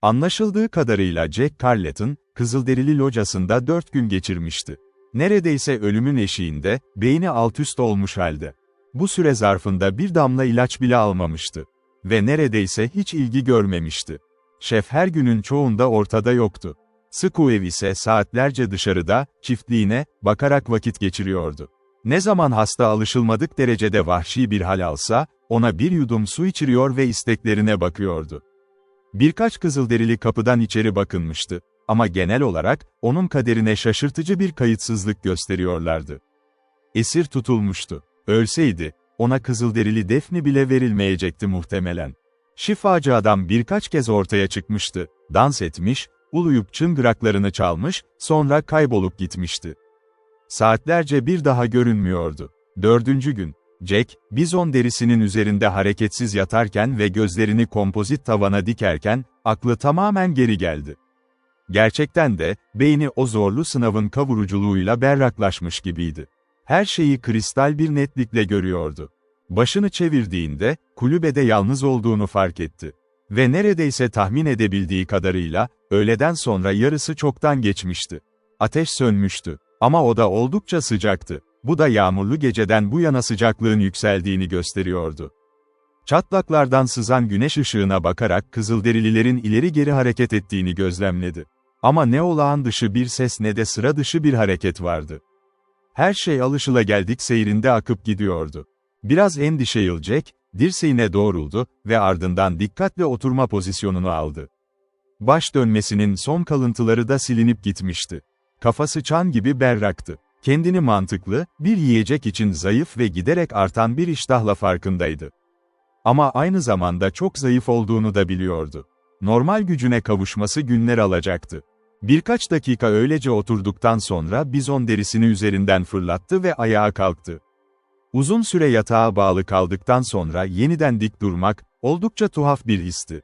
Anlaşıldığı kadarıyla Jack Carleton, Kızılderili locasında 4 gün geçirmişti. Neredeyse ölümün eşiğinde, beyni altüst olmuş halde. Bu süre zarfında bir damla ilaç bile almamıştı. Ve neredeyse hiç ilgi görmemişti. Şef her günün çoğunda ortada yoktu. Squev ise saatlerce dışarıda, çiftliğine, bakarak vakit geçiriyordu. Ne zaman hasta alışılmadık derecede vahşi bir hal alsa, ona bir yudum su içiriyor ve isteklerine bakıyordu. Birkaç Kızılderili kapıdan içeri bakınmıştı. Ama genel olarak, onun kaderine şaşırtıcı bir kayıtsızlık gösteriyorlardı. Esir tutulmuştu. Ölseydi, ona Kızılderili defni bile verilmeyecekti muhtemelen. Şifacı adam birkaç kez ortaya çıkmıştı, dans etmiş, uluyup çıngıraklarını çalmış, sonra kaybolup gitmişti. Saatlerce bir daha görünmüyordu. 4. gün, Jack, bizon derisinin üzerinde hareketsiz yatarken ve gözlerini kompozit tavana dikerken, aklı tamamen geri geldi. Gerçekten de, beyni o zorlu sınavın kavuruculuğuyla berraklaşmış gibiydi. Her şeyi kristal bir netlikle görüyordu. Başını çevirdiğinde, kulübede yalnız olduğunu fark etti. Ve neredeyse tahmin edebildiği kadarıyla, öğleden sonra yarısı çoktan geçmişti. Ateş sönmüştü. Ama oda oldukça sıcaktı. Bu da yağmurlu geceden bu yana sıcaklığın yükseldiğini gösteriyordu. Çatlaklardan sızan güneş ışığına bakarak Kızılderililerin ileri geri hareket ettiğini gözlemledi. Ama ne olağan dışı bir ses ne de sıra dışı bir hareket vardı. Her şey alışılageldik seyrinde akıp gidiyordu. Biraz endişeli Jack, dirseğine doğruldu ve ardından dikkatle oturma pozisyonunu aldı. Baş dönmesinin son kalıntıları da silinip gitmişti. Kafası çan gibi berraktı. Kendini mantıklı, bir yiyecek için zayıf ve giderek artan bir iştahla farkındaydı. Ama aynı zamanda çok zayıf olduğunu da biliyordu. Normal gücüne kavuşması günler alacaktı. Birkaç dakika öylece oturduktan sonra bizon derisini üzerinden fırlattı ve ayağa kalktı. Uzun süre yatağa bağlı kaldıktan sonra yeniden dik durmak, oldukça tuhaf bir histi.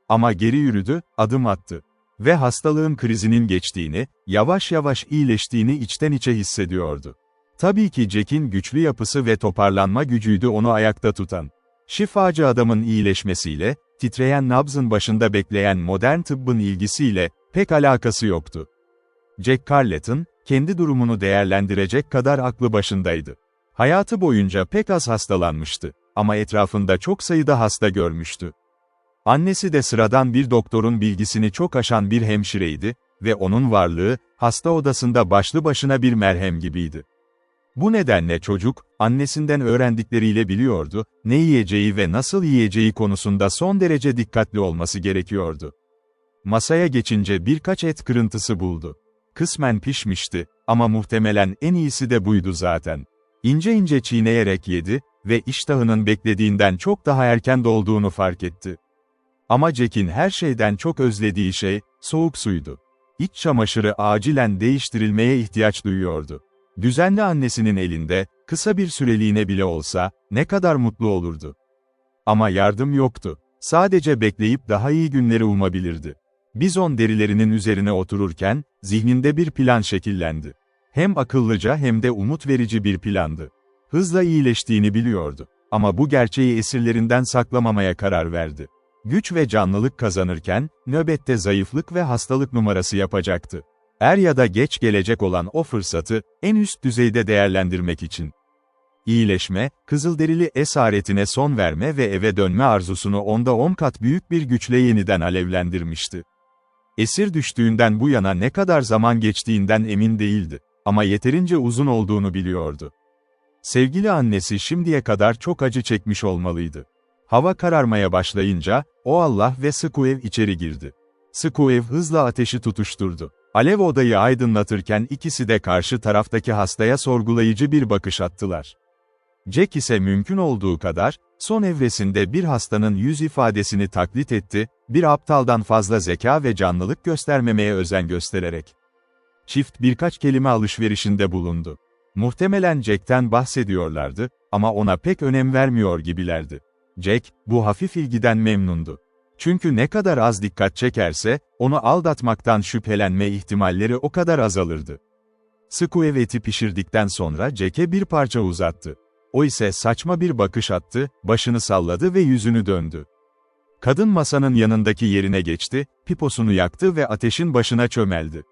Ama geri yürüdü, adım attı. Ve hastalığın krizinin geçtiğini, yavaş yavaş iyileştiğini içten içe hissediyordu. Tabii ki Jack'in güçlü yapısı ve toparlanma gücüydü onu ayakta tutan. Şifacı adamın iyileşmesiyle, titreyen nabzın başında bekleyen modern tıbbın ilgisiyle, pek alakası yoktu. Jack Carleton, kendi durumunu değerlendirecek kadar aklı başındaydı. Hayatı boyunca pek az hastalanmıştı, ama etrafında çok sayıda hasta görmüştü. Annesi de sıradan bir doktorun bilgisini çok aşan bir hemşireydi ve onun varlığı, hasta odasında başlı başına bir merhem gibiydi. Bu nedenle çocuk, annesinden öğrendikleriyle biliyordu, ne yiyeceği ve nasıl yiyeceği konusunda son derece dikkatli olması gerekiyordu. Masaya geçince birkaç et kırıntısı buldu. Kısmen pişmişti, ama muhtemelen en iyisi de buydu zaten. İnce ince çiğneyerek yedi ve iştahının beklediğinden çok daha erken dolduğunu fark etti. Ama Jack'in her şeyden çok özlediği şey, soğuk suydu. İç çamaşırı acilen değiştirilmeye ihtiyaç duyuyordu. Düzenli annesinin elinde, kısa bir süreliğine bile olsa, ne kadar mutlu olurdu. Ama yardım yoktu. Sadece bekleyip daha iyi günleri umabilirdi. Bizon derilerinin üzerine otururken, zihninde bir plan şekillendi. Hem akıllıca hem de umut verici bir plandı. Hızla iyileştiğini biliyordu. Ama bu gerçeği esirlerinden saklamamaya karar verdi. Güç ve canlılık kazanırken, nöbette zayıflık ve hastalık numarası yapacaktı. Er ya da geç gelecek olan o fırsatı, en üst düzeyde değerlendirmek için. İyileşme, Kızılderili esaretine son verme ve eve dönme arzusunu onda 10 kat büyük bir güçle yeniden alevlendirmişti. Esir düştüğünden bu yana ne kadar zaman geçtiğinden emin değildi, ama yeterince uzun olduğunu biliyordu. Sevgili annesi şimdiye kadar çok acı çekmiş olmalıydı. Hava kararmaya başlayınca, o Allah ve Squev içeri girdi. Squev hızla ateşi tutuşturdu. Alev odayı aydınlatırken ikisi de karşı taraftaki hastaya sorgulayıcı bir bakış attılar. Jack ise mümkün olduğu kadar, son evresinde bir hastanın yüz ifadesini taklit etti, bir aptaldan fazla zeka ve canlılık göstermemeye özen göstererek. Çift birkaç kelime alışverişinde bulundu. Muhtemelen Jack'ten bahsediyorlardı, ama ona pek önem vermiyor gibilerdi. Jack, bu hafif ilgiden memnundu. Çünkü ne kadar az dikkat çekerse, onu aldatmaktan şüphelenme ihtimalleri o kadar azalırdı. Squev eti pişirdikten sonra Jack'e bir parça uzattı. O ise saçma bir bakış attı, başını salladı ve yüzünü döndü. Kadın masanın yanındaki yerine geçti, piposunu yaktı ve ateşin başına çömeldi.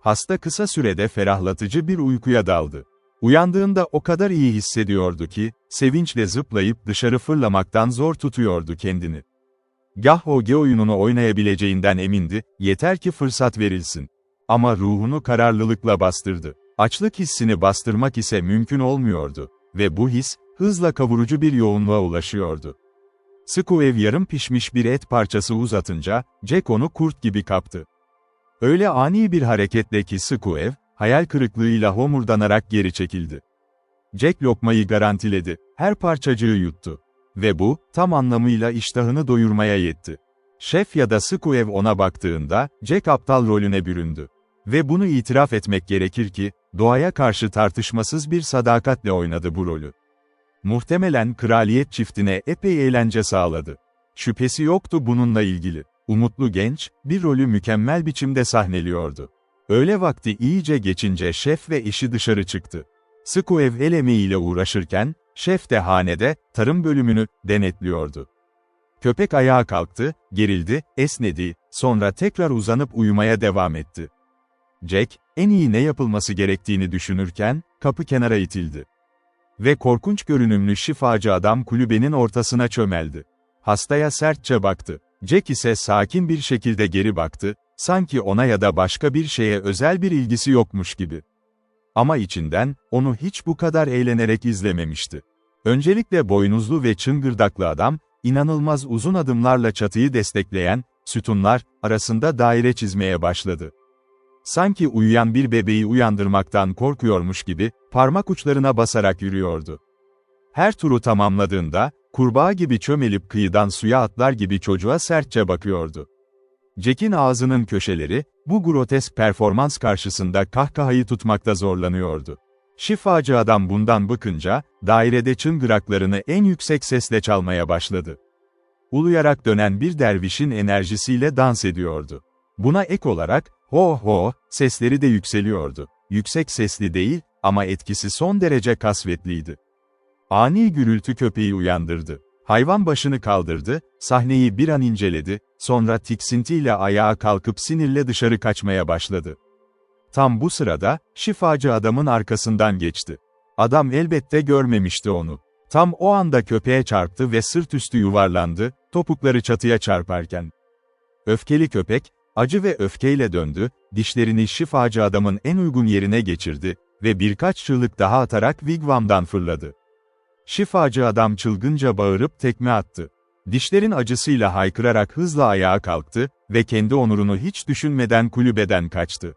Hasta kısa sürede ferahlatıcı bir uykuya daldı. Uyandığında o kadar iyi hissediyordu ki, sevinçle zıplayıp dışarı fırlamaktan zor tutuyordu kendini. Gah OG oyununu oynayabileceğinden emindi, yeter ki fırsat verilsin. Ama ruhunu kararlılıkla bastırdı. Açlık hissini bastırmak ise mümkün olmuyordu. Ve bu his, hızla kavurucu bir yoğunluğa ulaşıyordu. Squev yarım pişmiş bir et parçası uzatınca, Jack onu kurt gibi kaptı. Öyle ani bir hareketle ki Squev, hayal kırıklığıyla homurdanarak geri çekildi. Jack lokmayı garantiledi, her parçacığı yuttu. Ve bu, tam anlamıyla iştahını doyurmaya yetti. Şef ya da Squev ona baktığında, Jack aptal rolüne büründü. Ve bunu itiraf etmek gerekir ki, doğaya karşı tartışmasız bir sadakatle oynadı bu rolü. Muhtemelen kraliyet çiftine epey eğlence sağladı. Şüphesi yoktu bununla ilgili. Umutlu genç, bir rolü mükemmel biçimde sahneliyordu. Öğle vakti iyice geçince şef ve eşi dışarı çıktı. Squev el emeğiyle uğraşırken, şef de hanede, tarım bölümünü, denetliyordu. Köpek ayağa kalktı, gerildi, esnedi, sonra tekrar uzanıp uyumaya devam etti. Jack, en iyi ne yapılması gerektiğini düşünürken, kapı kenara itildi. Ve korkunç görünümlü şifacı adam kulübenin ortasına çömeldi. Hastaya sertçe baktı. Jack ise sakin bir şekilde geri baktı, sanki ona ya da başka bir şeye özel bir ilgisi yokmuş gibi. Ama içinden, onu hiç bu kadar eğlenerek izlememişti. Öncelikle boynuzlu ve çıngırdaklı adam, inanılmaz uzun adımlarla çatıyı destekleyen, sütunlar, arasında daire çizmeye başladı. Sanki uyuyan bir bebeği uyandırmaktan korkuyormuş gibi, parmak uçlarına basarak yürüyordu. Her turu tamamladığında, kurbağa gibi çömelip kıyıdan suya atlar gibi çocuğa sertçe bakıyordu. Jack'in ağzının köşeleri, bu grotesk performans karşısında kahkahayı tutmakta zorlanıyordu. Şifacı adam bundan bıkınca, dairede çıngıraklarını en yüksek sesle çalmaya başladı. Uluyarak dönen bir dervişin enerjisiyle dans ediyordu. Buna ek olarak, ho ho, sesleri de yükseliyordu. Yüksek sesli değil, ama etkisi son derece kasvetliydi. Ani gürültü köpeği uyandırdı. Hayvan başını kaldırdı, sahneyi bir an inceledi, sonra tiksintiyle ayağa kalkıp sinirle dışarı kaçmaya başladı. Tam bu sırada, şifacı adamın arkasından geçti. Adam elbette görmemişti onu. Tam o anda köpeğe çarptı ve sırt üstü yuvarlandı, topukları çatıya çarparken. Öfkeli köpek, acı ve öfkeyle döndü, dişlerini şifacı adamın en uygun yerine geçirdi ve birkaç çığlık daha atarak wigwamdan fırladı. Şifacı adam çılgınca bağırıp tekme attı. Dişlerin acısıyla haykırarak hızla ayağa kalktı ve kendi onurunu hiç düşünmeden kulübeden kaçtı.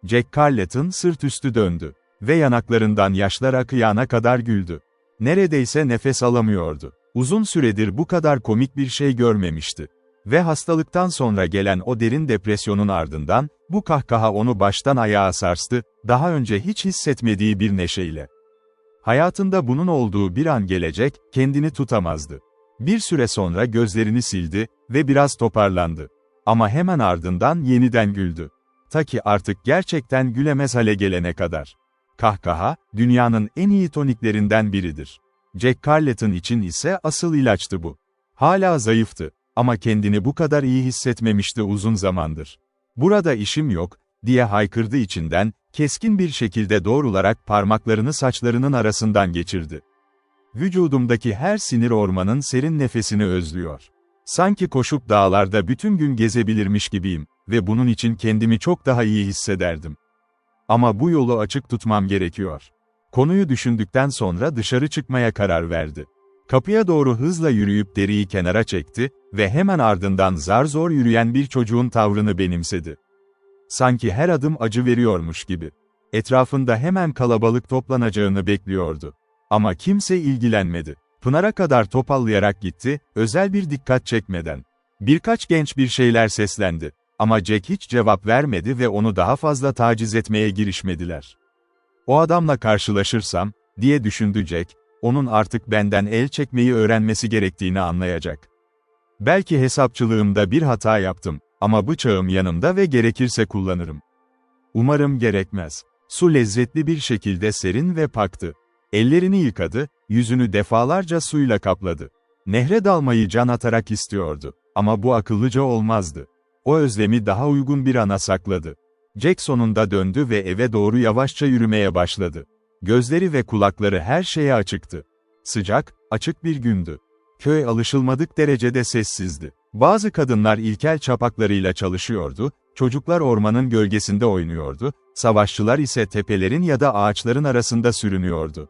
Jack Carleton sırt üstü döndü ve yanaklarından yaşlar akıyana kadar güldü. Neredeyse nefes alamıyordu. Uzun süredir bu kadar komik bir şey görmemişti. Ve hastalıktan sonra gelen o derin depresyonun ardından, bu kahkaha onu baştan ayağa sarstı, daha önce hiç hissetmediği bir neşeyle. Hayatında bunun olduğu bir an gelecek, kendini tutamazdı. Bir süre sonra gözlerini sildi ve biraz toparlandı. Ama hemen ardından yeniden güldü. Ta ki artık gerçekten gülemez hale gelene kadar. Kahkaha, dünyanın en iyi toniklerinden biridir. Jack Carleton için ise asıl ilaçtı bu. Hala zayıftı. Ama kendini bu kadar iyi hissetmemişti uzun zamandır. "Burada işim yok," diye haykırdı içinden, keskin bir şekilde doğrularak parmaklarını saçlarının arasından geçirdi. "Vücudumdaki her sinir ormanın serin nefesini özlüyor. Sanki koşup dağlarda bütün gün gezebilirmiş gibiyim ve bunun için kendimi çok daha iyi hissederdim. Ama bu yolu açık tutmam gerekiyor." Konuyu düşündükten sonra dışarı çıkmaya karar verdi. Kapıya doğru hızla yürüyüp deriyi kenara çekti ve hemen ardından zar zor yürüyen bir çocuğun tavrını benimsedi. Sanki her adım acı veriyormuş gibi. Etrafında hemen kalabalık toplanacağını bekliyordu. Ama kimse ilgilenmedi. Pınar'a kadar topallayarak gitti, özel bir dikkat çekmeden. Birkaç genç bir şeyler seslendi. Ama Jack hiç cevap vermedi ve onu daha fazla taciz etmeye girişmediler. "O adamla karşılaşırsam," diye düşündü Jack, "onun artık benden el çekmeyi öğrenmesi gerektiğini anlayacak. Belki hesapçılığımda bir hata yaptım, ama bıçağım yanımda ve gerekirse kullanırım. Umarım gerekmez." Su lezzetli bir şekilde serin ve paktı. Ellerini yıkadı, yüzünü defalarca suyla kapladı. Nehre dalmayı can atarak istiyordu. Ama bu akıllıca olmazdı. O özlemi daha uygun bir ana sakladı. Jack sonunda döndü ve eve doğru yavaşça yürümeye başladı. Gözleri ve kulakları her şeye açıktı. Sıcak, açık bir gündü. Köy alışılmadık derecede sessizdi. Bazı kadınlar ilkel çapaklarıyla çalışıyordu, çocuklar ormanın gölgesinde oynuyordu, savaşçılar ise tepelerin ya da ağaçların arasında sürünüyordu.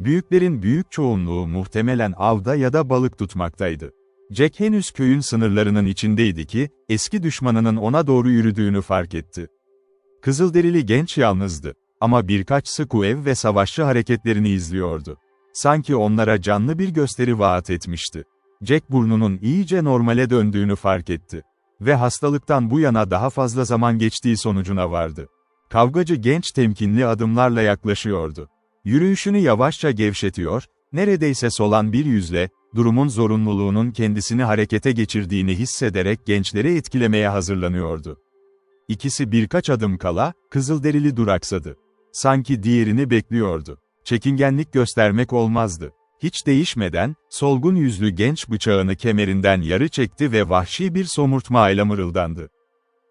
Büyüklerin büyük çoğunluğu muhtemelen avda ya da balık tutmaktaydı. Jack henüz köyün sınırlarının içindeydi ki, eski düşmanının ona doğru yürüdüğünü fark etti. Kızılderili genç yalnızdı. Ama birkaç Squev ve savaşçı hareketlerini izliyordu. Sanki onlara canlı bir gösteri vaat etmişti. Jack burnunun iyice normale döndüğünü fark etti. Ve hastalıktan bu yana daha fazla zaman geçtiği sonucuna vardı. Kavgacı genç temkinli adımlarla yaklaşıyordu. Yürüyüşünü yavaşça gevşetiyor, neredeyse solan bir yüzle, durumun zorunluluğunun kendisini harekete geçirdiğini hissederek gençleri etkilemeye hazırlanıyordu. İkisi birkaç adım kala, Kızılderili duraksadı. Sanki diğerini bekliyordu. Çekingenlik göstermek olmazdı. Hiç değişmeden, solgun yüzlü genç bıçağını kemerinden yarı çekti ve vahşi bir somurtmayla mırıldandı.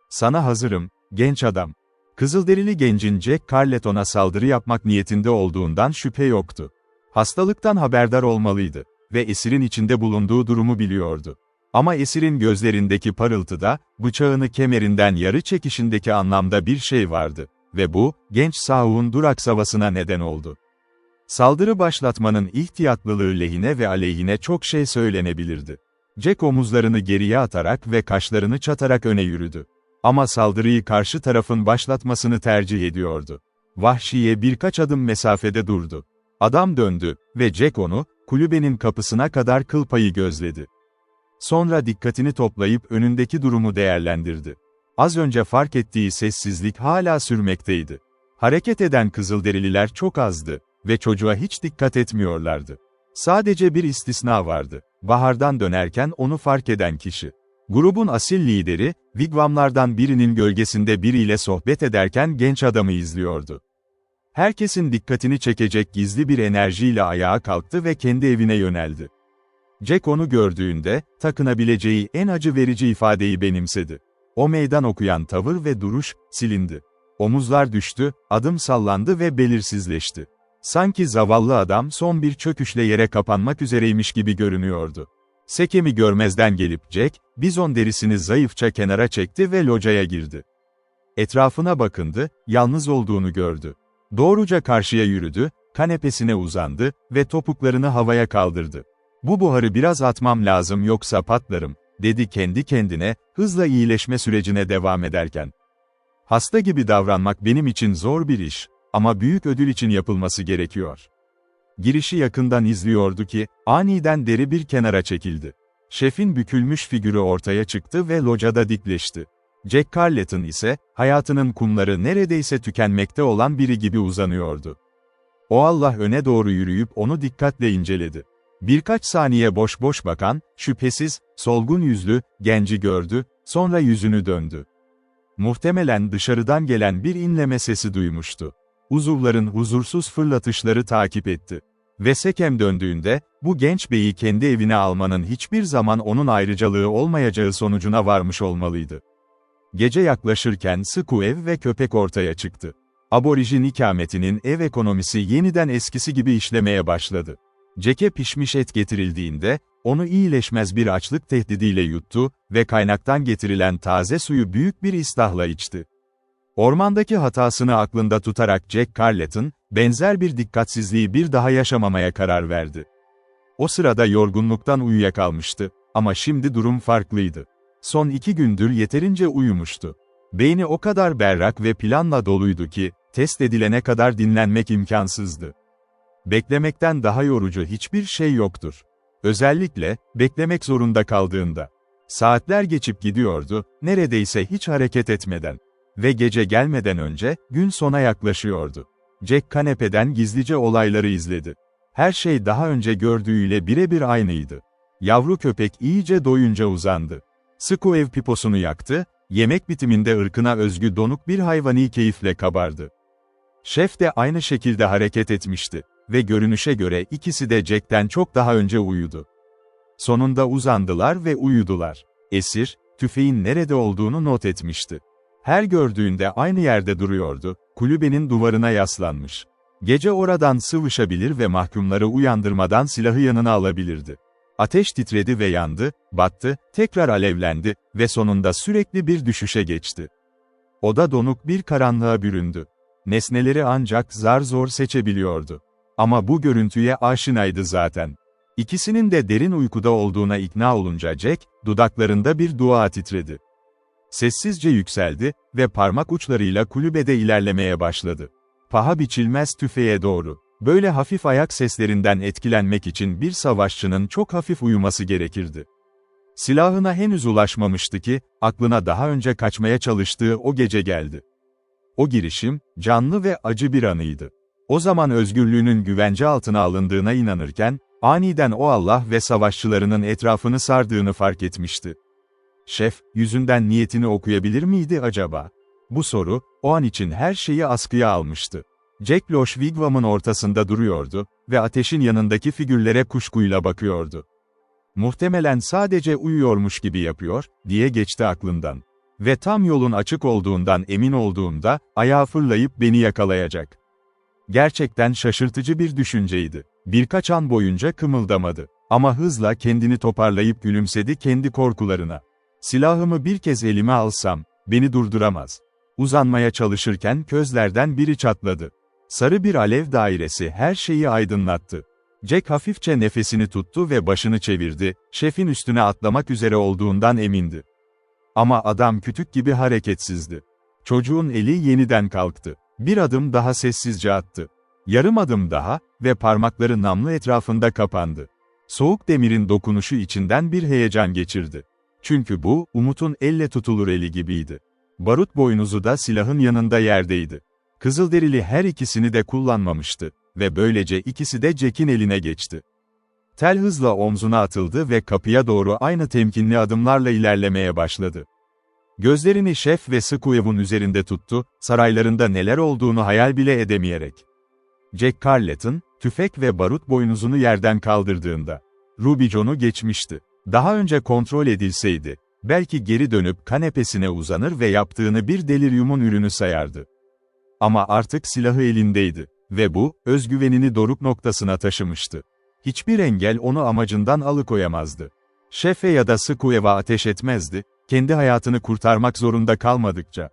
"Sana hazırım, genç adam." Kızılderili gencin Jack Carleton'a saldırı yapmak niyetinde olduğundan şüphe yoktu. Hastalıktan haberdar olmalıydı ve esirin içinde bulunduğu durumu biliyordu. Ama esirin gözlerindeki parıltıda, bıçağını kemerinden yarı çekişindeki anlamda bir şey vardı ve bu, genç sağuğun duraksavasına neden oldu. Saldırı başlatmanın ihtiyatlılığı lehine ve aleyhine çok şey söylenebilirdi. Jack omuzlarını geriye atarak ve kaşlarını çatarak öne yürüdü. Ama saldırıyı karşı tarafın başlatmasını tercih ediyordu. Vahşiye birkaç adım mesafede durdu. Adam döndü ve Jack onu, kulübenin kapısına kadar kıl payı gözledi. Sonra dikkatini toplayıp önündeki durumu değerlendirdi. Az önce fark ettiği sessizlik hala sürmekteydi. Hareket eden Kızılderililer çok azdı ve çocuğa hiç dikkat etmiyorlardı. Sadece bir istisna vardı. Bahardan dönerken onu fark eden kişi. Grubun asil lideri, wigwamlardan birinin gölgesinde biriyle sohbet ederken genç adamı izliyordu. Herkesin dikkatini çekecek gizli bir enerjiyle ayağa kalktı ve kendi evine yöneldi. Jack onu gördüğünde, takınabileceği en acı verici ifadeyi benimsedi. O meydan okuyan tavır ve duruş, silindi. Omuzlar düştü, adım sallandı ve belirsizleşti. Sanki zavallı adam son bir çöküşle yere kapanmak üzereymiş gibi görünüyordu. Sekemi görmezden gelip Jack, bizon derisini zayıfça kenara çekti ve locaya girdi. Etrafına bakındı, yalnız olduğunu gördü. Doğruca karşıya yürüdü, kanepesine uzandı ve topuklarını havaya kaldırdı. "Bu buharı biraz atmam lazım yoksa patlarım," dedi kendi kendine, hızla iyileşme sürecine devam ederken. "Hasta gibi davranmak benim için zor bir iş, ama büyük ödül için yapılması gerekiyor." Girişi yakından izliyordu ki, aniden deri bir kenara çekildi. Şefin bükülmüş figürü ortaya çıktı ve locada dikleşti. Jack Carleton ise, hayatının kumları neredeyse tükenmekte olan biri gibi uzanıyordu. O Allah öne doğru yürüyüp onu dikkatle inceledi. Birkaç saniye boş boş bakan, şüphesiz, solgun yüzlü, genci gördü, sonra yüzünü döndü. Muhtemelen dışarıdan gelen bir inleme sesi duymuştu. Uzuvların huzursuz fırlatışları takip etti. Ve Sekem döndüğünde, bu genç beyi kendi evine almanın hiçbir zaman onun ayrıcalığı olmayacağı sonucuna varmış olmalıydı. Gece yaklaşırken Squev ve köpek ortaya çıktı. Aborijin ikametinin ev ekonomisi yeniden eskisi gibi işlemeye başladı. Jack'e pişmiş et getirildiğinde, onu iyileşmez bir açlık tehdidiyle yuttu ve kaynaktan getirilen taze suyu büyük bir iştahla içti. Ormandaki hatasını aklında tutarak Jack Carleton, benzer bir dikkatsizliği bir daha yaşamamaya karar verdi. O sırada yorgunluktan uyuyakalmıştı, ama şimdi durum farklıydı. Son 2 gündür yeterince uyumuştu. Beyni o kadar berrak ve planla doluydu ki, test edilene kadar dinlenmek imkansızdı. Beklemekten daha yorucu hiçbir şey yoktur. Özellikle, beklemek zorunda kaldığında. Saatler geçip gidiyordu, neredeyse hiç hareket etmeden. Ve gece gelmeden önce, gün sona yaklaşıyordu. Jack kanepeden gizlice olayları izledi. Her şey daha önce gördüğüyle birebir aynıydı. Yavru köpek iyice doyunca uzandı. Squev piposunu yaktı, yemek bitiminde ırkına özgü donuk bir hayvani keyifle kabardı. Şef de aynı şekilde hareket etmişti ve görünüşe göre ikisi de Jack'ten çok daha önce uyudu. Sonunda uzandılar ve uyudular. Esir, tüfeğin nerede olduğunu not etmişti. Her gördüğünde aynı yerde duruyordu, kulübenin duvarına yaslanmış. Gece oradan sıvışabilir ve mahkumları uyandırmadan silahı yanına alabilirdi. Ateş titredi ve yandı, battı, tekrar alevlendi ve sonunda sürekli bir düşüşe geçti. Oda donuk bir karanlığa büründü. Nesneleri ancak zar zor seçebiliyordu. Ama bu görüntüye aşinaydı zaten. İkisinin de derin uykuda olduğuna ikna olunca Jack, dudaklarında bir dua titredi. Sessizce yükseldi ve parmak uçlarıyla kulübede ilerlemeye başladı. Paha biçilmez tüfeğe doğru. Böyle hafif ayak seslerinden etkilenmek için bir savaşçının çok hafif uyuması gerekirdi. Silahına henüz ulaşmamıştı ki, aklına daha önce kaçmaya çalıştığı o gece geldi. O girişim, canlı ve acı bir anıydı. O zaman özgürlüğünün güvence altına alındığına inanırken, aniden o Allah ve savaşçılarının etrafını sardığını fark etmişti. Şef, yüzünden niyetini okuyabilir miydi acaba? Bu soru, o an için her şeyi askıya almıştı. Jack Loş wigwam'ın ortasında duruyordu ve ateşin yanındaki figürlere kuşkuyla bakıyordu. Muhtemelen sadece uyuyormuş gibi yapıyor, diye geçti aklından. Ve tam yolun açık olduğundan emin olduğumda, ayağa fırlayıp beni yakalayacak. Gerçekten şaşırtıcı bir düşünceydi. Birkaç an boyunca kımıldamadı. Ama hızla kendini toparlayıp gülümsedi kendi korkularına. Silahımı bir kez elime alsam, beni durduramaz. Uzanmaya çalışırken közlerden biri çatladı. Sarı bir alev dairesi her şeyi aydınlattı. Jack hafifçe nefesini tuttu ve başını çevirdi, şefin üstüne atlamak üzere olduğundan emindi. Ama adam kütük gibi hareketsizdi. Çocuğun eli yeniden kalktı. Bir adım daha sessizce attı. Yarım adım daha ve parmakları namlu etrafında kapandı. Soğuk demirin dokunuşu içinden bir heyecan geçirdi. Çünkü bu, Umut'un elle tutulur eli gibiydi. Barut boynuzu da silahın yanında yerdeydi. Kızılderili her ikisini de kullanmamıştı ve böylece ikisi de Jack'in eline geçti. Tel hızla omzuna atıldı ve kapıya doğru aynı temkinli adımlarla ilerlemeye başladı. Gözlerini şef ve Squeeb'un üzerinde tuttu, saraylarında neler olduğunu hayal bile edemeyerek. Jack Carleton, tüfek ve barut boynuzunu yerden kaldırdığında, Rubicon'u geçmişti. Daha önce kontrol edilseydi, belki geri dönüp kanepesine uzanır ve yaptığını bir deliryumun ürünü sayardı. Ama artık silahı elindeydi ve bu, özgüvenini doruk noktasına taşımıştı. Hiçbir engel onu amacından alıkoyamazdı. Şefe ya da Squeeb'a ateş etmezdi, kendi hayatını kurtarmak zorunda kalmadıkça.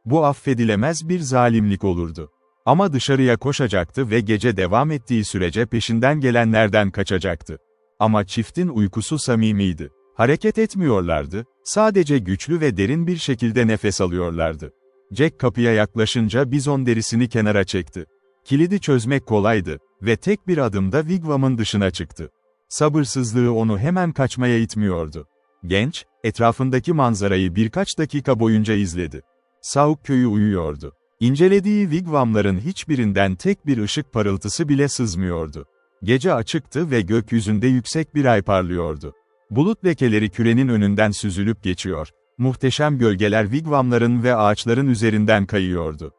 Bu affedilemez bir zalimlik olurdu. Ama dışarıya koşacaktı ve gece devam ettiği sürece peşinden gelenlerden kaçacaktı. Ama çiftin uykusu samimiydi. Hareket etmiyorlardı, sadece güçlü ve derin bir şekilde nefes alıyorlardı. Jack kapıya yaklaşınca bizon derisini kenara çekti. Kilidi çözmek kolaydı ve tek bir adımda wigwam'ın dışına çıktı. Sabırsızlığı onu hemen kaçmaya itmiyordu. Genç, etrafındaki manzarayı birkaç dakika boyunca izledi. Sauk köyü uyuyordu. İncelediği wigwamların hiçbirinden tek bir ışık parıltısı bile sızmıyordu. Gece açıktı ve gökyüzünde yüksek bir ay parlıyordu. Bulut lekeleri kürenin önünden süzülüp geçiyor. Muhteşem gölgeler wigwamların ve ağaçların üzerinden kayıyordu.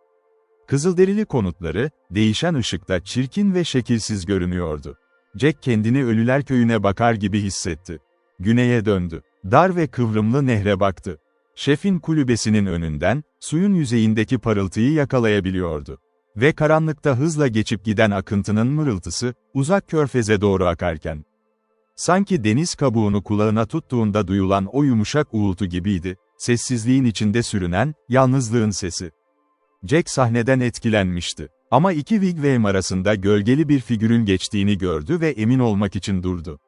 Kızılderili konutları, değişen ışıkta çirkin ve şekilsiz görünüyordu. Jack kendini Ölüler Köyü'ne bakar gibi hissetti. Güneye döndü. Dar ve kıvrımlı nehre baktı. Şefin kulübesinin önünden, suyun yüzeyindeki parıltıyı yakalayabiliyordu. Ve karanlıkta hızla geçip giden akıntının mırıltısı, uzak körfeze doğru akarken. Sanki deniz kabuğunu kulağına tuttuğunda duyulan o yumuşak uğultu gibiydi, sessizliğin içinde sürünen, yalnızlığın sesi. Jack sahneden etkilenmişti. Ama iki wigwam arasında gölgeli bir figürün geçtiğini gördü ve emin olmak için durdu.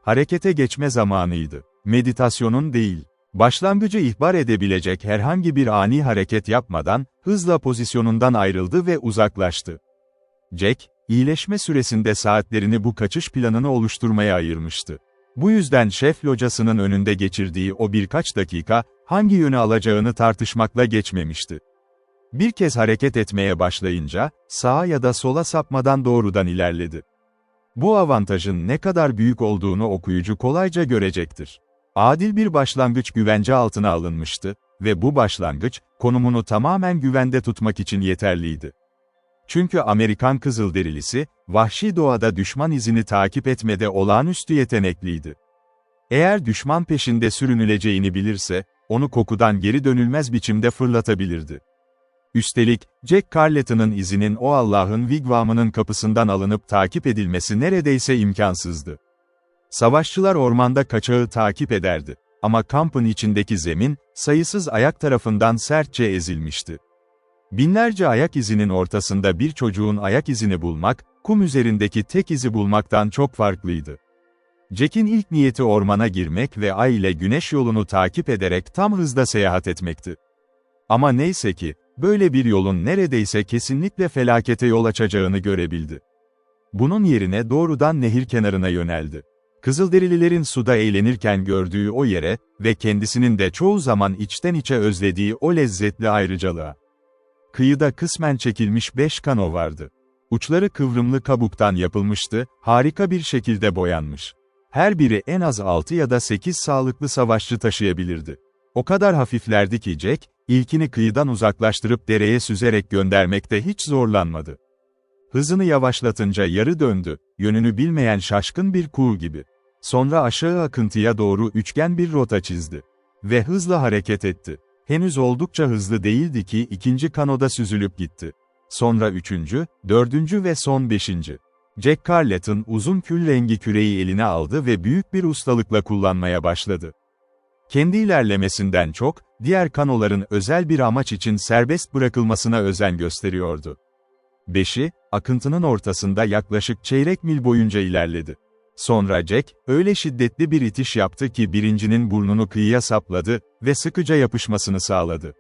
Harekete geçme zamanıydı. Meditasyonun değil. Başlangıcı ihbar edebilecek herhangi bir ani hareket yapmadan, hızla pozisyonundan ayrıldı ve uzaklaştı. Jack, iyileşme süresinde saatlerini bu kaçış planını oluşturmaya ayırmıştı. Bu yüzden şef locasının önünde geçirdiği o birkaç dakika, hangi yönü alacağını tartışmakla geçmemişti. Bir kez hareket etmeye başlayınca, sağa ya da sola sapmadan doğrudan ilerledi. Bu avantajın ne kadar büyük olduğunu okuyucu kolayca görecektir. Adil bir başlangıç güvence altına alınmıştı ve bu başlangıç, konumunu tamamen güvende tutmak için yeterliydi. Çünkü Amerikan Kızılderilisi, vahşi doğada düşman izini takip etmede olağanüstü yetenekliydi. Eğer düşman peşinde sürünüleceğini bilirse, onu kokudan geri dönülmez biçimde fırlatabilirdi. Üstelik, Jack Carleton'ın izinin o Allah'ın wigwamının kapısından alınıp takip edilmesi neredeyse imkansızdı. Savaşçılar ormanda kaçağı takip ederdi. Ama kampın içindeki zemin, sayısız ayak tarafından sertçe ezilmişti. Binlerce ayak izinin ortasında bir çocuğun ayak izini bulmak, kum üzerindeki tek izi bulmaktan çok farklıydı. Jack'in ilk niyeti ormana girmek ve ay ile güneş yolunu takip ederek tam hızda seyahat etmekti. Ama neyse ki, böyle bir yolun neredeyse kesinlikle felakete yol açacağını görebildi. Bunun yerine doğrudan nehir kenarına yöneldi. Kızılderililerin suda eğlenirken gördüğü o yere ve kendisinin de çoğu zaman içten içe özlediği o lezzetli ayrıcalığa. Kıyıda kısmen çekilmiş 5 kano vardı. Uçları kıvrımlı kabuktan yapılmıştı, harika bir şekilde boyanmış. Her biri en az 6 ya da 8 sağlıklı savaşçı taşıyabilirdi. O kadar hafiflerdi ki Jack, ilkini kıyıdan uzaklaştırıp dereye süzerek göndermekte hiç zorlanmadı. Hızını yavaşlatınca yarı döndü, yönünü bilmeyen şaşkın bir kuğu gibi. Sonra aşağı akıntıya doğru üçgen bir rota çizdi. Ve hızla hareket etti. Henüz oldukça hızlı değildi ki ikinci kanoda süzülüp gitti. Sonra üçüncü, dördüncü ve son beşinci. Jack Carleton uzun kül rengi küreği eline aldı ve büyük bir ustalıkla kullanmaya başladı. Kendi ilerlemesinden çok, diğer kanoların özel bir amaç için serbest bırakılmasına özen gösteriyordu. 5'i, akıntının ortasında yaklaşık çeyrek mil boyunca ilerledi. Sonra Jack, öyle şiddetli bir itiş yaptı ki birincinin burnunu kıyıya sapladı ve sıkıca yapışmasını sağladı.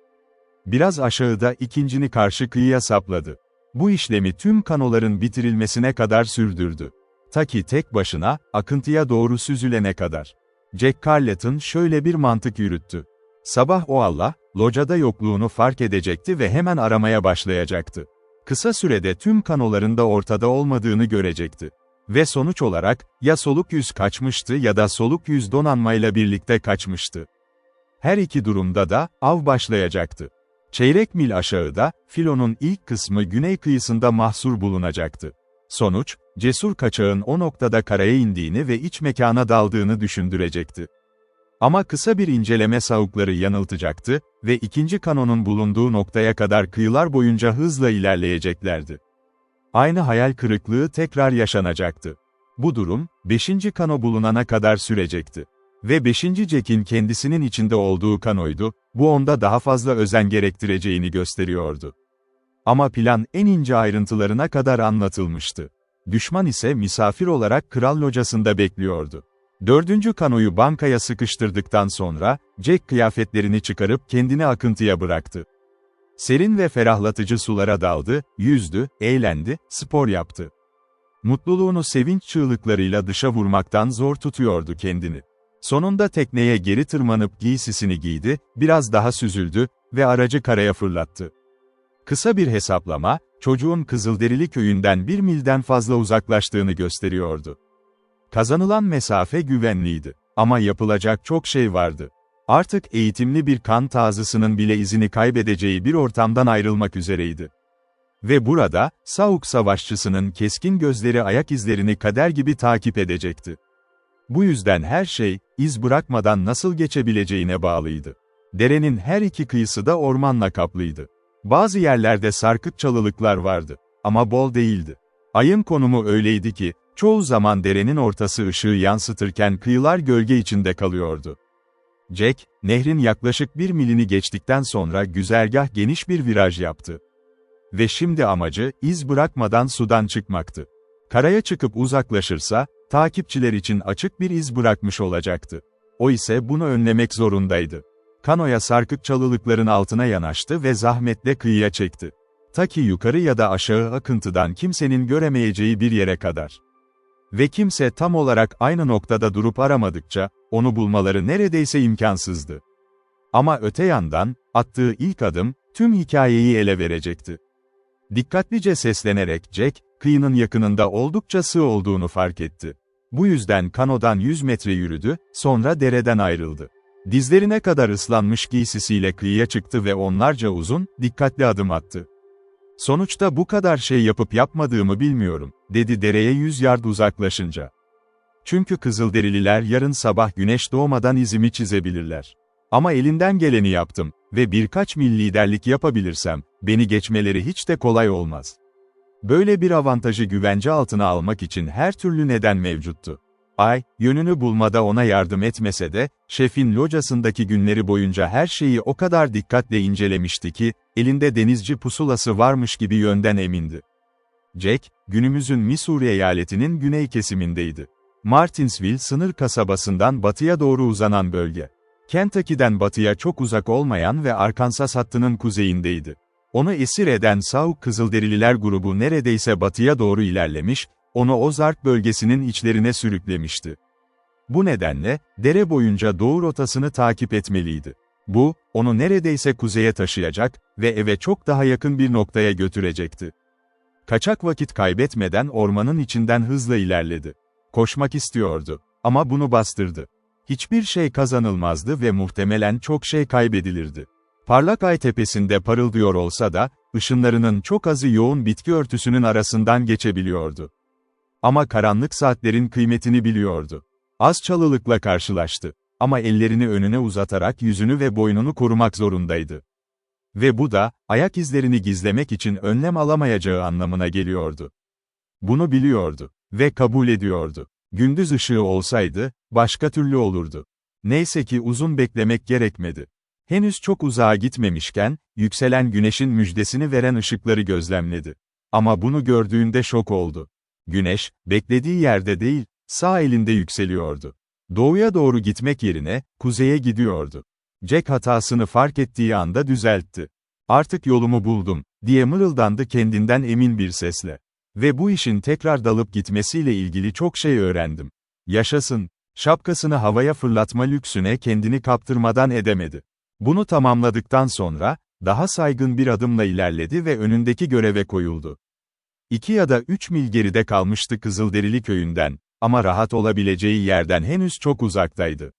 Biraz aşağıda ikincini karşı kıyıya sapladı. Bu işlemi tüm kanoların bitirilmesine kadar sürdürdü. Ta ki tek başına, akıntıya doğru süzülene kadar. Jack Carleton şöyle bir mantık yürüttü. Sabah o Allah, locada yokluğunu fark edecekti ve hemen aramaya başlayacaktı. Kısa sürede tüm kanoların da ortada olmadığını görecekti. Ve sonuç olarak, ya soluk yüz kaçmıştı ya da soluk yüz donanmayla birlikte kaçmıştı. Her iki durumda da, av başlayacaktı. Çeyrek mil aşağıda, filonun ilk kısmı güney kıyısında mahsur bulunacaktı. Sonuç, cesur kaçağın o noktada karaya indiğini ve iç mekana daldığını düşündürecekti. Ama kısa bir inceleme savukları yanıltacaktı ve ikinci kanonun bulunduğu noktaya kadar kıyılar boyunca hızla ilerleyeceklerdi. Aynı hayal kırıklığı tekrar yaşanacaktı. Bu durum, 5. kano bulunana kadar sürecekti. Ve 5. Jack'in kendisinin içinde olduğu kanoydu, bu onda daha fazla özen gerektireceğini gösteriyordu. Ama plan en ince ayrıntılarına kadar anlatılmıştı. Düşman ise misafir olarak kral locasında bekliyordu. 4. kanoyu bankaya sıkıştırdıktan sonra, Jack kıyafetlerini çıkarıp kendini akıntıya bıraktı. Serin ve ferahlatıcı sulara daldı, yüzdü, eğlendi, spor yaptı. Mutluluğunu sevinç çığlıklarıyla dışa vurmaktan zor tutuyordu kendini. Sonunda tekneye geri tırmanıp giysisini giydi, biraz daha süzüldü ve aracı karaya fırlattı. Kısa bir hesaplama, çocuğun Kızılderili köyünden 1 milden fazla uzaklaştığını gösteriyordu. Kazanılan mesafe güvenliydi. Ama yapılacak çok şey vardı. Artık eğitimli bir kan tazısının bile izini kaybedeceği bir ortamdan ayrılmak üzereydi. Ve burada, Sauk savaşçısının keskin gözleri ayak izlerini kader gibi takip edecekti. Bu yüzden her şey, iz bırakmadan nasıl geçebileceğine bağlıydı. Derenin her iki kıyısı da ormanla kaplıydı. Bazı yerlerde sarkık çalılıklar vardı. Ama bol değildi. Ayın konumu öyleydi ki, çoğu zaman derenin ortası ışığı yansıtırken kıyılar gölge içinde kalıyordu. Jack, nehrin yaklaşık 1 milini geçtikten sonra güzergah geniş bir viraj yaptı. Ve şimdi amacı, iz bırakmadan sudan çıkmaktı. Karaya çıkıp uzaklaşırsa, takipçiler için açık bir iz bırakmış olacaktı. O ise bunu önlemek zorundaydı. Kanoya sarkık çalılıkların altına yanaştı ve zahmetle kıyıya çekti. Ta ki yukarı ya da aşağı akıntıdan kimsenin göremeyeceği bir yere kadar. Ve kimse tam olarak aynı noktada durup aramadıkça, onu bulmaları neredeyse imkansızdı. Ama öte yandan, attığı ilk adım, tüm hikayeyi ele verecekti. Dikkatlice seslenerek Jack, kıyının yakınında oldukça sığ olduğunu fark etti. Bu yüzden kanodan 100 metre yürüdü, sonra dereden ayrıldı. Dizlerine kadar ıslanmış giysisiyle kıyıya çıktı ve onlarca uzun, dikkatli adım attı. Sonuçta bu kadar şey yapıp yapmadığımı bilmiyorum, dedi dereye 100 yard uzaklaşınca. Çünkü Kızılderililer yarın sabah güneş doğmadan izimi çizebilirler. Ama elinden geleni yaptım ve birkaç mil liderlik yapabilirsem, beni geçmeleri hiç de kolay olmaz. Böyle bir avantajı güvence altına almak için her türlü neden mevcuttu. Ay, yönünü bulmada ona yardım etmese de, şefin locasındaki günleri boyunca her şeyi o kadar dikkatle incelemişti ki, elinde denizci pusulası varmış gibi yönden emindi. Jack, günümüzün Missouri eyaletinin güney kesimindeydi. Martinsville sınır kasabasından batıya doğru uzanan bölge. Kentucky'den batıya çok uzak olmayan ve Arkansas hattının kuzeyindeydi. Onu esir eden Sauk Kızılderililer grubu neredeyse batıya doğru ilerlemiş, onu Ozark bölgesinin içlerine sürüklemişti. Bu nedenle, dere boyunca doğu rotasını takip etmeliydi. Bu, onu neredeyse kuzeye taşıyacak ve eve çok daha yakın bir noktaya götürecekti. Kaçak vakit kaybetmeden ormanın içinden hızla ilerledi. Koşmak istiyordu. Ama bunu bastırdı. Hiçbir şey kazanılmazdı ve muhtemelen çok şey kaybedilirdi. Parlak ay tepesinde parıldıyor olsa da, ışınlarının çok azı yoğun bitki örtüsünün arasından geçebiliyordu. Ama karanlık saatlerin kıymetini biliyordu. Az çalılıkla karşılaştı. Ama ellerini önüne uzatarak yüzünü ve boynunu korumak zorundaydı. Ve bu da, ayak izlerini gizlemek için önlem alamayacağı anlamına geliyordu. Bunu biliyordu. Ve kabul ediyordu. Gündüz ışığı olsaydı, başka türlü olurdu. Neyse ki uzun beklemek gerekmedi. Henüz çok uzağa gitmemişken, yükselen güneşin müjdesini veren ışıkları gözlemledi. Ama bunu gördüğünde şok oldu. Güneş, beklediği yerde değil, sağ elinde yükseliyordu. Doğuya doğru gitmek yerine, kuzeye gidiyordu. Jack hatasını fark ettiği anda düzeltti. "Artık yolumu buldum," diye mırıldandı kendinden emin bir sesle. "Ve bu işin tekrar dalıp gitmesiyle ilgili çok şey öğrendim. Yaşasın." Şapkasını havaya fırlatma lüksüne kendini kaptırmadan edemedi. Bunu tamamladıktan sonra, daha saygın bir adımla ilerledi ve önündeki göreve koyuldu. 2 ya da 3 mil geride kalmıştı Kızılderili köyünden, ama rahat olabileceği yerden henüz çok uzaktaydı.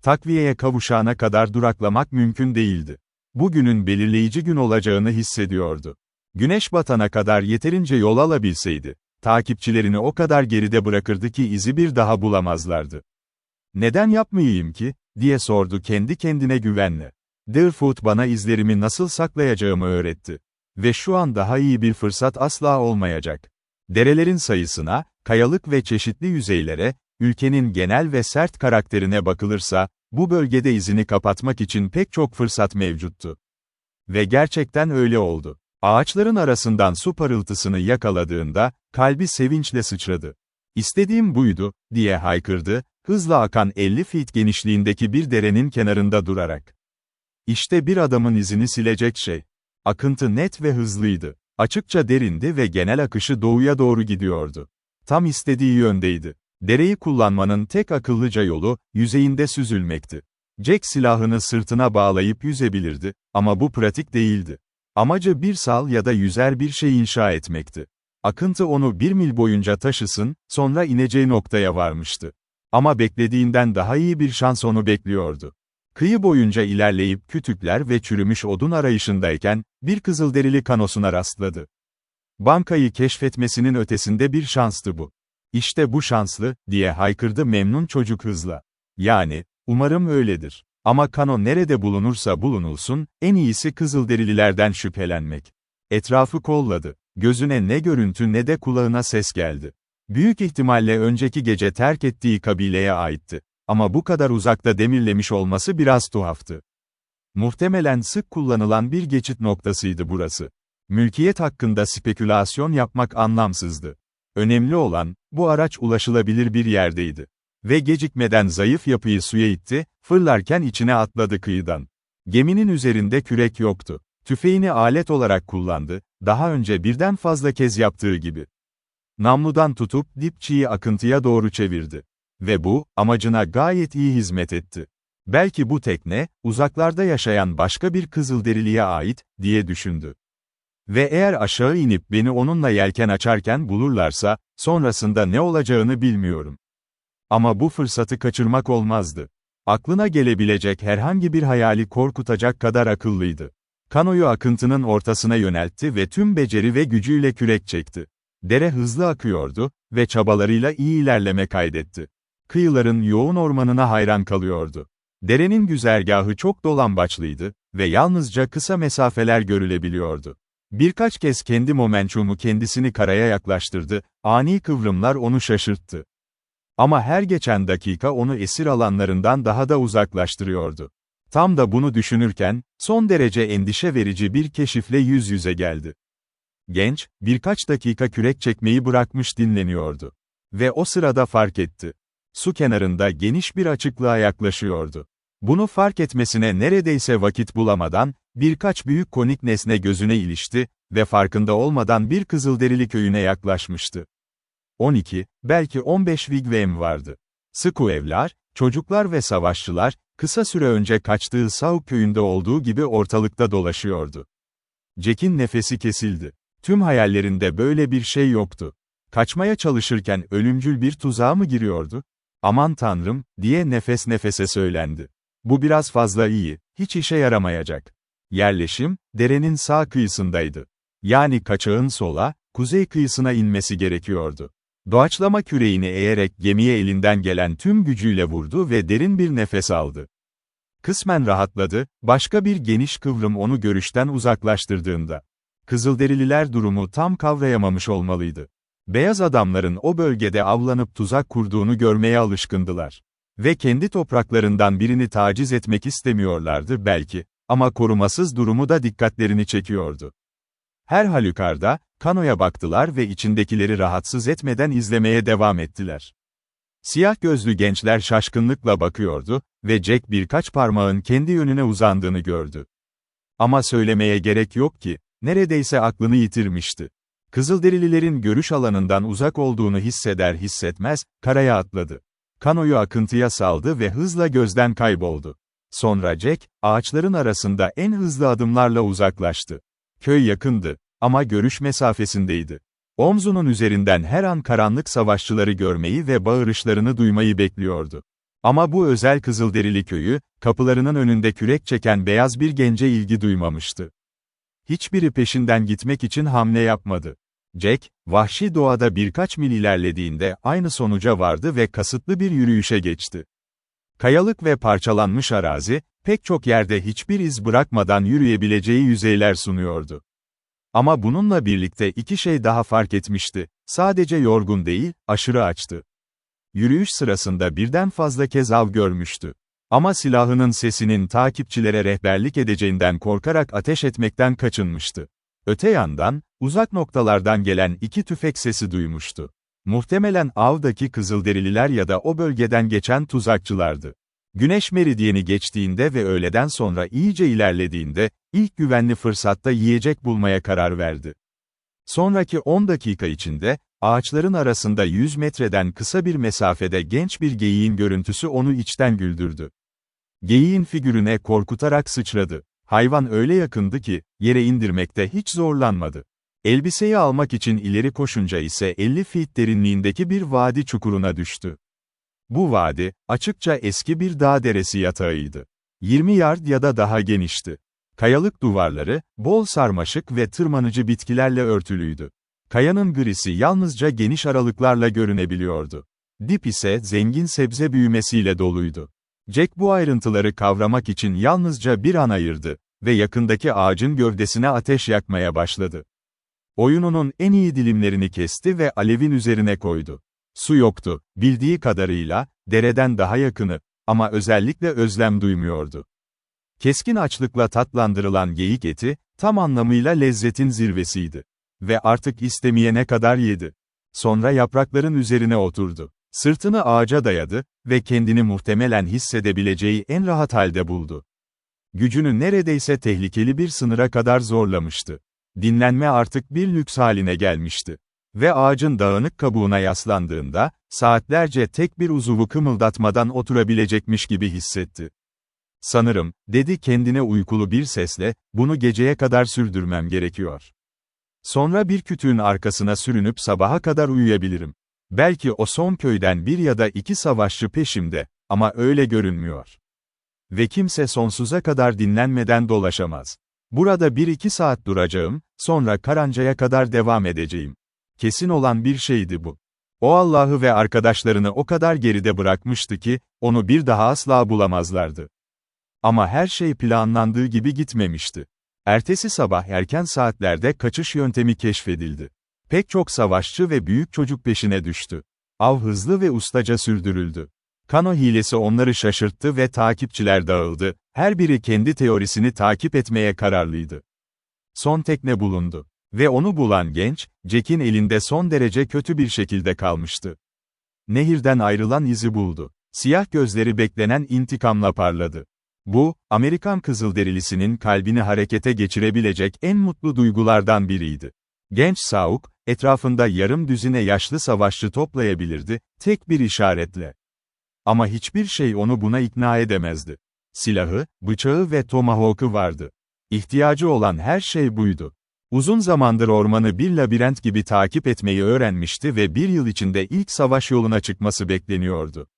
Takviyeye kavuşana kadar duraklamak mümkün değildi. Bugünün belirleyici gün olacağını hissediyordu. Güneş batana kadar yeterince yol alabilseydi, takipçilerini o kadar geride bırakırdı ki izi bir daha bulamazlardı. "Neden yapmayayım ki?" diye sordu kendi kendine güvenle. "Deerfoot bana izlerimi nasıl saklayacağımı öğretti. Ve şu an daha iyi bir fırsat asla olmayacak." Derelerin sayısına, kayalık ve çeşitli yüzeylere, ülkenin genel ve sert karakterine bakılırsa, bu bölgede izini kapatmak için pek çok fırsat mevcuttu. Ve gerçekten öyle oldu. Ağaçların arasından su parıltısını yakaladığında, kalbi sevinçle sıçradı. "İstediğim buydu," diye haykırdı, hızla akan 50 feet genişliğindeki bir derenin kenarında durarak. İşte bir adamın izini silecek şey. Akıntı net ve hızlıydı. Açıkça derindi ve genel akışı doğuya doğru gidiyordu. Tam istediği yöndeydi. Dereyi kullanmanın tek akıllıca yolu, yüzeyinde süzülmekti. Jack silahını sırtına bağlayıp yüzebilirdi, ama bu pratik değildi. Amacı bir sal ya da yüzer bir şey inşa etmekti. Akıntı onu 1 mil boyunca taşısın, sonra ineceği noktaya varmıştı. Ama beklediğinden daha iyi bir şans onu bekliyordu. Kıyı boyunca ilerleyip kütükler ve çürümüş odun arayışındayken, bir Kızılderili kanosuna rastladı. Bankayı keşfetmesinin ötesinde bir şanstı bu. "İşte bu şanslı," diye haykırdı memnun çocuk hızla. "Yani, umarım öyledir. Ama kano nerede bulunursa bulunulsun, en iyisi Kızılderililerden şüphelenmek." Etrafı kolladı. Gözüne ne görüntü ne de kulağına ses geldi. Büyük ihtimalle önceki gece terk ettiği kabileye aitti. Ama bu kadar uzakta demirlemiş olması biraz tuhaftı. Muhtemelen sık kullanılan bir geçit noktasıydı burası. Mülkiyet hakkında spekülasyon yapmak anlamsızdı. Önemli olan, bu araç ulaşılabilir bir yerdeydi. Ve gecikmeden zayıf yapıyı suya itti, fırlarken içine atladı kıyıdan. Geminin üzerinde kürek yoktu. Tüfeğini alet olarak kullandı, daha önce birden fazla kez yaptığı gibi. Namludan tutup dipçiyi akıntıya doğru çevirdi. Ve bu, amacına gayet iyi hizmet etti. "Belki bu tekne, uzaklarda yaşayan başka bir Kızılderiliye ait," diye düşündü. "Ve eğer aşağı inip beni onunla yelken açarken bulurlarsa, sonrasında ne olacağını bilmiyorum. Ama bu fırsatı kaçırmak olmazdı." Aklına gelebilecek herhangi bir hayali korkutacak kadar akıllıydı. Kanoyu akıntının ortasına yöneltti ve tüm beceri ve gücüyle kürek çekti. Dere hızlı akıyordu ve çabalarıyla iyi ilerleme kaydetti. Kıyıların yoğun ormanına hayran kalıyordu. Derenin güzergahı çok dolambaçlıydı ve yalnızca kısa mesafeler görülebiliyordu. Birkaç kez kendi momentumu kendisini karaya yaklaştırdı, ani kıvrımlar onu şaşırttı. Ama her geçen dakika onu esir alanlarından daha da uzaklaştırıyordu. Tam da bunu düşünürken, son derece endişe verici bir keşifle yüz yüze geldi. Genç, birkaç dakika kürek çekmeyi bırakmış dinleniyordu. Ve o sırada fark etti. Su kenarında geniş bir açıklığa yaklaşıyordu. Bunu fark etmesine neredeyse vakit bulamadan, birkaç büyük konik nesne gözüne ilişti ve farkında olmadan bir Kızılderili köyüne yaklaşmıştı. 12, belki 15 wigwam vardı. Sıku evler, çocuklar ve savaşçılar, kısa süre önce kaçtığı Sauk köyünde olduğu gibi ortalıkta dolaşıyordu. Jack'in nefesi kesildi. Tüm hayallerinde böyle bir şey yoktu. Kaçmaya çalışırken ölümcül bir tuzağa mı giriyordu? Aman tanrım, diye nefes nefese söylendi. Bu biraz fazla iyi, hiç işe yaramayacak. Yerleşim, derenin sağ kıyısındaydı. Yani kaçağın sola, kuzey kıyısına inmesi gerekiyordu. Doğaçlama küreğini eğerek gemiye elinden gelen tüm gücüyle vurdu ve derin bir nefes aldı. Kısmen rahatladı, başka bir geniş kıvrım onu görüşten uzaklaştırdığında. Kızılderililer durumu tam kavrayamamış olmalıydı. Beyaz adamların o bölgede avlanıp tuzak kurduğunu görmeye alışkındılar. Ve kendi topraklarından birini taciz etmek istemiyorlardı belki, ama korumasız durumu da dikkatlerini çekiyordu. Her halükarda, kanoya baktılar ve içindekileri rahatsız etmeden izlemeye devam ettiler. Siyah gözlü gençler şaşkınlıkla bakıyordu ve Jack birkaç parmağın kendi yönüne uzandığını gördü. Ama söylemeye gerek yok ki, neredeyse aklını yitirmişti. Kızılderililerin görüş alanından uzak olduğunu hisseder hissetmez, karaya atladı. Kanoyu akıntıya saldı ve hızla gözden kayboldu. Sonra Jack, ağaçların arasında en hızlı adımlarla uzaklaştı. Köy yakındı, ama görüş mesafesindeydi. Omzunun üzerinden her an karanlık savaşçıları görmeyi ve bağırışlarını duymayı bekliyordu. Ama bu özel Kızılderili köyü, kapılarının önünde kürek çeken beyaz bir gence ilgi duymamıştı. Hiçbiri peşinden gitmek için hamle yapmadı. Jack, vahşi doğada birkaç mil ilerlediğinde aynı sonuca vardı ve kasıtlı bir yürüyüşe geçti. Kayalık ve parçalanmış arazi, pek çok yerde hiçbir iz bırakmadan yürüyebileceği yüzeyler sunuyordu. Ama bununla birlikte iki şey daha fark etmişti. Sadece yorgun değil, aşırı açtı. Yürüyüş sırasında birden fazla kez av görmüştü. Ama silahının sesinin takipçilere rehberlik edeceğinden korkarak ateş etmekten kaçınmıştı. Öte yandan, uzak noktalardan gelen iki tüfek sesi duymuştu. Muhtemelen avdaki Kızılderililer ya da o bölgeden geçen tuzakçılardı. Güneş meridyeni geçtiğinde ve öğleden sonra iyice ilerlediğinde, ilk güvenli fırsatta yiyecek bulmaya karar verdi. Sonraki 10 dakika içinde, ağaçların arasında 100 metreden kısa bir mesafede genç bir geyiğin görüntüsü onu içten güldürdü. Geyiğin figürüne korkutarak sıçradı. Hayvan öyle yakındı ki, yere indirmekte hiç zorlanmadı. Elbiseyi almak için ileri koşunca ise 50 feet derinliğindeki bir vadi çukuruna düştü. Bu vadi, açıkça eski bir dağ deresi yatağıydı. 20 yard ya da daha genişti. Kayalık duvarları, bol sarmaşık ve tırmanıcı bitkilerle örtülüydü. Kayanın grisi yalnızca geniş aralıklarla görünebiliyordu. Dip ise zengin sebze büyümesiyle doluydu. Jack bu ayrıntıları kavramak için yalnızca bir an ayırdı ve yakındaki ağacın gövdesine ateş yakmaya başladı. Oyununun en iyi dilimlerini kesti ve alevin üzerine koydu. Su yoktu, bildiği kadarıyla, dereden daha yakını, ama özellikle özlem duymuyordu. Keskin açlıkla tatlandırılan geyik eti, tam anlamıyla lezzetin zirvesiydi. Ve artık istemeyene kadar yedi. Sonra yaprakların üzerine oturdu. Sırtını ağaca dayadı ve kendini muhtemelen hissedebileceği en rahat halde buldu. Gücünü neredeyse tehlikeli bir sınıra kadar zorlamıştı. Dinlenme artık bir lüks haline gelmişti. Ve ağacın dağınık kabuğuna yaslandığında, saatlerce tek bir uzuvu kımıldatmadan oturabilecekmiş gibi hissetti. Sanırım, dedi kendine uykulu bir sesle, bunu geceye kadar sürdürmem gerekiyor. Sonra bir kütüğün arkasına sürünüp sabaha kadar uyuyabilirim. Belki o son köyden bir ya da iki savaşçı peşimde, ama öyle görünmüyor. Ve kimse sonsuza kadar dinlenmeden dolaşamaz. Burada 1-2 saat duracağım, sonra Karanca'ya kadar devam edeceğim. Kesin olan bir şeydi bu. O Allah'ı ve arkadaşlarını o kadar geride bırakmıştı ki, onu bir daha asla bulamazlardı. Ama her şey planlandığı gibi gitmemişti. Ertesi sabah erken saatlerde kaçış yöntemi keşfedildi. Pek çok savaşçı ve büyük çocuk peşine düştü. Av hızlı ve ustaca sürdürüldü. Kano hilesi onları şaşırttı ve takipçiler dağıldı, her biri kendi teorisini takip etmeye kararlıydı. Son tekne bulundu. Ve onu bulan genç, Jack'in elinde son derece kötü bir şekilde kalmıştı. Nehirden ayrılan izi buldu. Siyah gözleri beklenen intikamla parladı. Bu, Amerikan Kızılderilisinin kalbini harekete geçirebilecek en mutlu duygulardan biriydi. Genç Sauk, etrafında yarım düzine yaşlı savaşçı toplayabilirdi, tek bir işaretle. Ama hiçbir şey onu buna ikna edemezdi. Silahı, bıçağı ve tomahawk'ı vardı. İhtiyacı olan her şey buydu. Uzun zamandır ormanı bir labirent gibi takip etmeyi öğrenmişti ve bir yıl içinde ilk savaş yoluna çıkması bekleniyordu.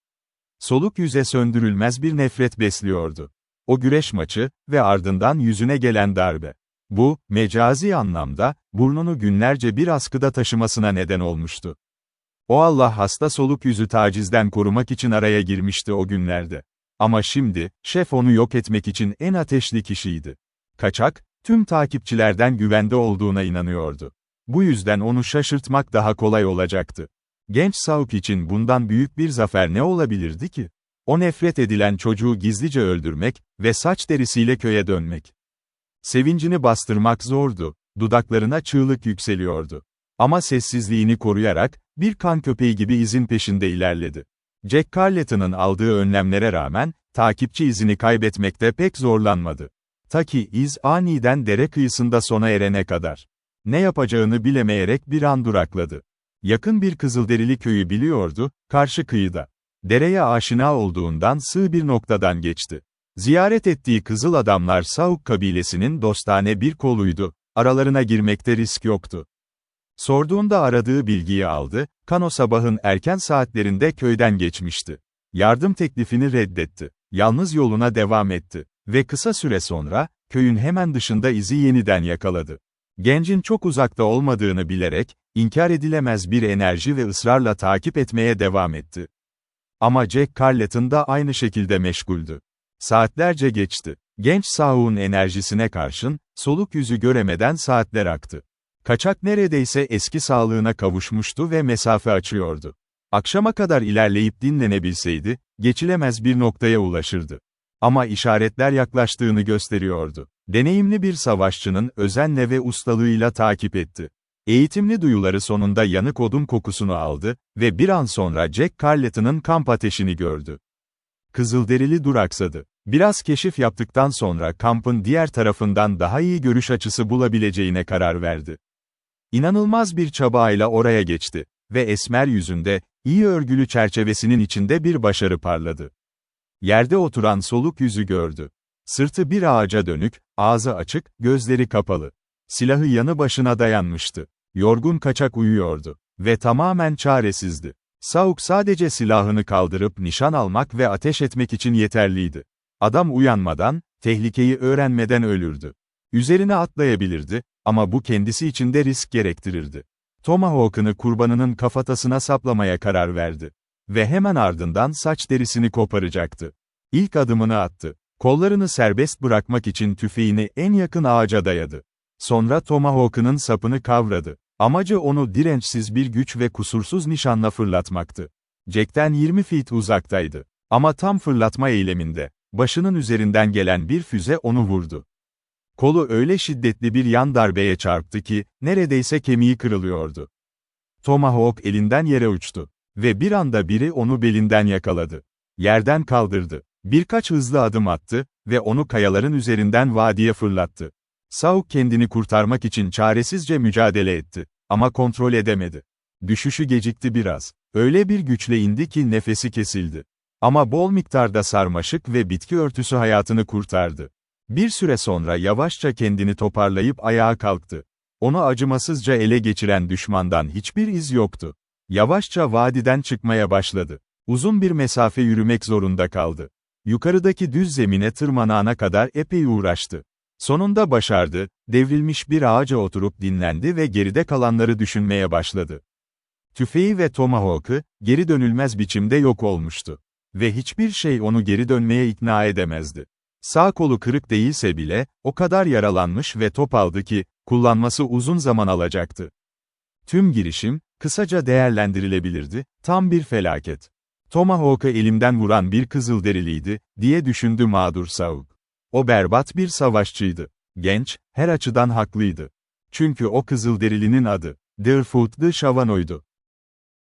Soluk yüze söndürülmez bir nefret besliyordu. O güreş maçı ve ardından yüzüne gelen darbe. Bu, mecazi anlamda, burnunu günlerce bir askıda taşımasına neden olmuştu. O Allah hasta soluk yüzü tacizden korumak için araya girmişti o günlerde. Ama şimdi, şef onu yok etmek için en ateşli kişiydi. Kaçak, tüm takipçilerden güvende olduğuna inanıyordu. Bu yüzden onu şaşırtmak daha kolay olacaktı. Genç Sauk için bundan büyük bir zafer ne olabilirdi ki? O nefret edilen çocuğu gizlice öldürmek ve saç derisiyle köye dönmek. Sevincini bastırmak zordu, dudaklarına çığlık yükseliyordu. Ama sessizliğini koruyarak, bir kan köpeği gibi izin peşinde ilerledi. Jack Carleton'ın aldığı önlemlere rağmen, takipçi izini kaybetmekte pek zorlanmadı. Ta ki iz aniden dere kıyısında sona erene kadar. Ne yapacağını bilemeyerek bir an durakladı. Yakın bir Kızılderili köyü biliyordu, karşı kıyıda. Dereye aşina olduğundan sığ bir noktadan geçti. Ziyaret ettiği Kızıl Adamlar Sauk kabilesinin dostane bir koluydu, aralarına girmekte risk yoktu. Sorduğunda aradığı bilgiyi aldı, Kano sabahın erken saatlerinde köyden geçmişti. Yardım teklifini reddetti. Yalnız yoluna devam etti. Ve kısa süre sonra, köyün hemen dışında izi yeniden yakaladı. Gencin çok uzakta olmadığını bilerek, inkar edilemez bir enerji ve ısrarla takip etmeye devam etti. Ama Jack Carleton da aynı şekilde meşguldü. Saatlerce geçti. Genç Sauk'un enerjisine karşın, soluk yüzü göremeden saatler aktı. Kaçak neredeyse eski sağlığına kavuşmuştu ve mesafe açıyordu. Akşama kadar ilerleyip dinlenebilseydi, geçilemez bir noktaya ulaşırdı. Ama işaretler yaklaştığını gösteriyordu. Deneyimli bir savaşçının özenle ve ustalığıyla takip etti. Eğitimli duyuları sonunda yanık odun kokusunu aldı ve bir an sonra Jack Carleton'ın kamp ateşini gördü. Kızılderili duraksadı. Biraz keşif yaptıktan sonra kampın diğer tarafından daha iyi görüş açısı bulabileceğine karar verdi. İnanılmaz bir çabayla oraya geçti ve esmer yüzünde, iyi örgülü çerçevesinin içinde bir başarı parladı. Yerde oturan soluk yüzü gördü. Sırtı bir ağaca dönük, ağzı açık, gözleri kapalı. Silahı yanı başına dayanmıştı. Yorgun kaçak uyuyordu ve tamamen çaresizdi. Sauk sadece silahını kaldırıp nişan almak ve ateş etmek için yeterliydi. Adam uyanmadan, tehlikeyi öğrenmeden ölürdü. Üzerine atlayabilirdi ama bu kendisi için de risk gerektirirdi. Tomahawk'ını kurbanının kafatasına saplamaya karar verdi. Ve hemen ardından saç derisini koparacaktı. İlk adımını attı. Kollarını serbest bırakmak için tüfeğini en yakın ağaca dayadı. Sonra Tomahawk'ının sapını kavradı. Amacı onu dirençsiz bir güç ve kusursuz nişanla fırlatmaktı. Jack'ten 20 feet uzaktaydı. Ama tam fırlatma eyleminde, başının üzerinden gelen bir füze onu vurdu. Kolu öyle şiddetli bir yan darbeye çarptı ki, neredeyse kemiği kırılıyordu. Tomahawk elinden yere uçtu. Ve bir anda biri onu belinden yakaladı. Yerden kaldırdı. Birkaç hızlı adım attı ve onu kayaların üzerinden vadiye fırlattı. Sauk kendini kurtarmak için çaresizce mücadele etti. Ama kontrol edemedi. Düşüşü gecikti biraz. Öyle bir güçle indi ki nefesi kesildi. Ama bol miktarda sarmaşık ve bitki örtüsü hayatını kurtardı. Bir süre sonra yavaşça kendini toparlayıp ayağa kalktı. Onu acımasızca ele geçiren düşmandan hiçbir iz yoktu. Yavaşça vadiden çıkmaya başladı. Uzun bir mesafe yürümek zorunda kaldı. Yukarıdaki düz zemine tırmanana kadar epey uğraştı. Sonunda başardı devrilmiş bir ağaca oturup dinlendi ve geride kalanları düşünmeye başladı. Tüfeği ve tomahawk'ı, geri dönülmez biçimde yok olmuştu. Ve hiçbir şey onu geri dönmeye ikna edemezdi. Sağ kolu kırık değilse bile, o kadar yaralanmış ve topaldı ki, kullanması uzun zaman alacaktı. Tüm girişim, kısaca değerlendirilebilirdi, tam bir felaket. Tomahawk'ı elimden vuran bir Kızılderiliydi, diye düşündü mağdur Saul. O berbat bir savaşçıydı. Genç, her açıdan haklıydı. Çünkü o Kızılderilinin adı, Deerfoot the Chavano'ydu.